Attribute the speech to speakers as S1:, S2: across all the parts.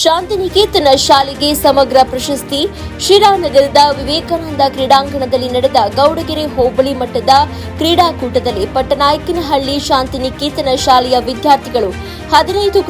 S1: ಶಾಂತಿನಿಕೇತನ ಶಾಲೆಗೆ ಸಮಗ್ರ ಪ್ರಶಸ್ತಿ. ಶಿರಾನಗರದ ವಿವೇಕಾನಂದ ಕ್ರೀಡಾಂಗಣದಲ್ಲಿ ನಡೆದ ಗೌಡಗೆರೆ ಹೋಬಳಿ ಮಟ್ಟದ ಕ್ರೀಡಾಕೂಟದಲ್ಲಿ ಪಟ್ಟನಾಯಕನಹಳ್ಳಿ ಶಾಂತಿನಿಕೇತನ ಶಾಲೆಯ ವಿದ್ಯಾರ್ಥಿಗಳು 15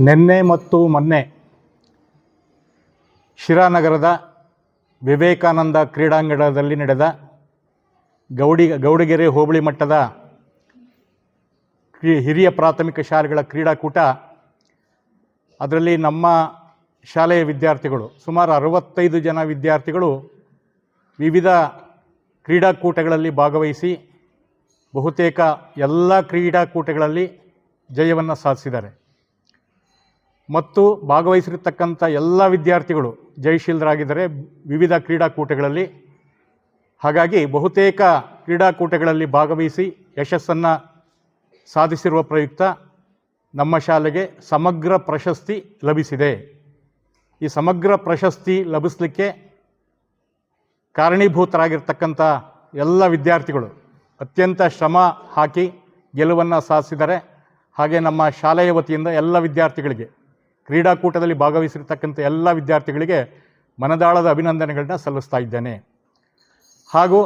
S2: ನಿನ್ನೆ ಮತ್ತು ಮೊನ್ನೆ ಶಿರಾನಗರದ ವಿವೇಕಾನಂದ ಕ್ರೀಡಾಂಗಣದಲ್ಲಿ ನಡೆದ ಗೌಡಗೆರೆ ಹೋಬಳಿ ಮಟ್ಟದ ಹಿರಿಯ ಪ್ರಾಥಮಿಕ ಶಾಲೆಗಳ ಕ್ರೀಡಾಕೂಟ. ಅದರಲ್ಲಿ ನಮ್ಮ ಶಾಲೆಯ ವಿದ್ಯಾರ್ಥಿಗಳು ಸುಮಾರು 65 ಜನ ವಿದ್ಯಾರ್ಥಿಗಳು ವಿವಿಧ ಕ್ರೀಡಾಕೂಟಗಳಲ್ಲಿ ಭಾಗವಹಿಸಿ ಬಹುತೇಕ ಎಲ್ಲ ಕ್ರೀಡಾಕೂಟಗಳಲ್ಲಿ ಜಯವನ್ನು ಸಾಧಿಸಿದ್ದಾರೆ ಮತ್ತು ಭಾಗವಹಿಸಿರ್ತಕ್ಕಂಥ ಎಲ್ಲ ವಿದ್ಯಾರ್ಥಿಗಳು ಜಯಶೀಲರಾಗಿದ್ದಾರೆ ವಿವಿಧ ಕ್ರೀಡಾಕೂಟಗಳಲ್ಲಿ. ಹಾಗಾಗಿ ಬಹುತೇಕ ಕ್ರೀಡಾಕೂಟಗಳಲ್ಲಿ ಭಾಗವಹಿಸಿ ಯಶಸ್ಸನ್ನು ಸಾಧಿಸಿರುವ ಪ್ರಯುಕ್ತ ನಮ್ಮ ಶಾಲೆಗೆ ಸಮಗ್ರ ಪ್ರಶಸ್ತಿ ಲಭಿಸಿದೆ. ಈ ಸಮಗ್ರ ಪ್ರಶಸ್ತಿ ಲಭಿಸಲಿಕ್ಕೆ ಕಾರಣೀಭೂತರಾಗಿರ್ತಕ್ಕಂಥ ಎಲ್ಲ ವಿದ್ಯಾರ್ಥಿಗಳು ಅತ್ಯಂತ ಶ್ರಮ ಹಾಕಿ ಗೆಲುವನ್ನು ಸಾಧಿಸಿದ್ದಾರೆ. ಹಾಗೆ ನಮ್ಮ ಶಾಲೆಯ ವತಿಯಿಂದ ಎಲ್ಲ ವಿದ್ಯಾರ್ಥಿಗಳಿಗೆ, ಕ್ರೀಡಾಕೂಟದಲ್ಲಿ ಭಾಗವಹಿಸಿರ್ತಕ್ಕಂಥ ಎಲ್ಲ ವಿದ್ಯಾರ್ಥಿಗಳಿಗೆ ಮನದಾಳದ ಅಭಿನಂದನೆಗಳನ್ನ ಸಲ್ಲಿಸ್ತಾ ಇದ್ದೇನೆ. ಹಾಗೂ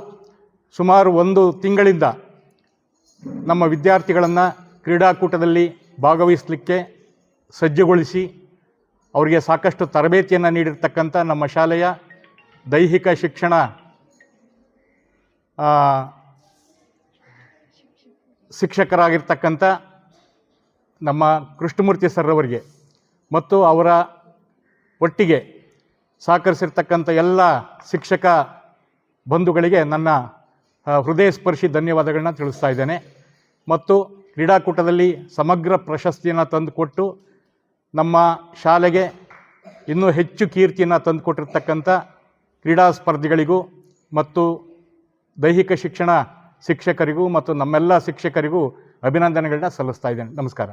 S2: ಸುಮಾರು 1 ತಿಂಗಳಿಂದ ನಮ್ಮ ವಿದ್ಯಾರ್ಥಿಗಳನ್ನು ಕ್ರೀಡಾಕೂಟದಲ್ಲಿ ಭಾಗವಹಿಸಲಿಕ್ಕೆ ಸಜ್ಜುಗೊಳಿಸಿ ಅವರಿಗೆ ಸಾಕಷ್ಟು ತರಬೇತಿಯನ್ನು ನೀಡಿರ್ತಕ್ಕಂಥ ನಮ್ಮ ಶಾಲೆಯ ದೈಹಿಕ ಶಿಕ್ಷಣ ಶಿಕ್ಷಕರಾಗಿರ್ತಕ್ಕಂಥ ನಮ್ಮ ಕೃಷ್ಣಮೂರ್ತಿ ಸರ್ ಅವರಿಗೆ ಮತ್ತು ಅವರ ಒಟ್ಟಿಗೆ ಸಹಕರಿಸಿರ್ತಕ್ಕಂಥ ಎಲ್ಲ ಶಿಕ್ಷಕ ಬಂಧುಗಳಿಗೆ ನನ್ನ ಹೃದಯ ಸ್ಪರ್ಶಿ ಧನ್ಯವಾದಗಳನ್ನ ತಿಳಿಸ್ತಾ ಇದ್ದೇನೆ. ಮತ್ತು ಕ್ರೀಡಾಕೂಟದಲ್ಲಿ ಸಮಗ್ರ ಪ್ರಶಸ್ತಿಯನ್ನು ತಂದುಕೊಟ್ಟು ನಮ್ಮ ಶಾಲೆಗೆ ಇನ್ನೂ ಹೆಚ್ಚು ಕೀರ್ತಿಯನ್ನು ತಂದುಕೊಟ್ಟಿರ್ತಕ್ಕಂಥ ಕ್ರೀಡಾ ಸ್ಪರ್ಧಿಗಳಿಗೂ ಮತ್ತು ದೈಹಿಕ ಶಿಕ್ಷಣ ಶಿಕ್ಷಕರಿಗೂ ಮತ್ತು ನಮ್ಮೆಲ್ಲ ಶಿಕ್ಷಕರಿಗೂ ಅಭಿನಂದನೆಗಳನ್ನ ಸಲ್ಲಿಸ್ತಾ ಇದ್ದೇನೆ. ನಮಸ್ಕಾರ.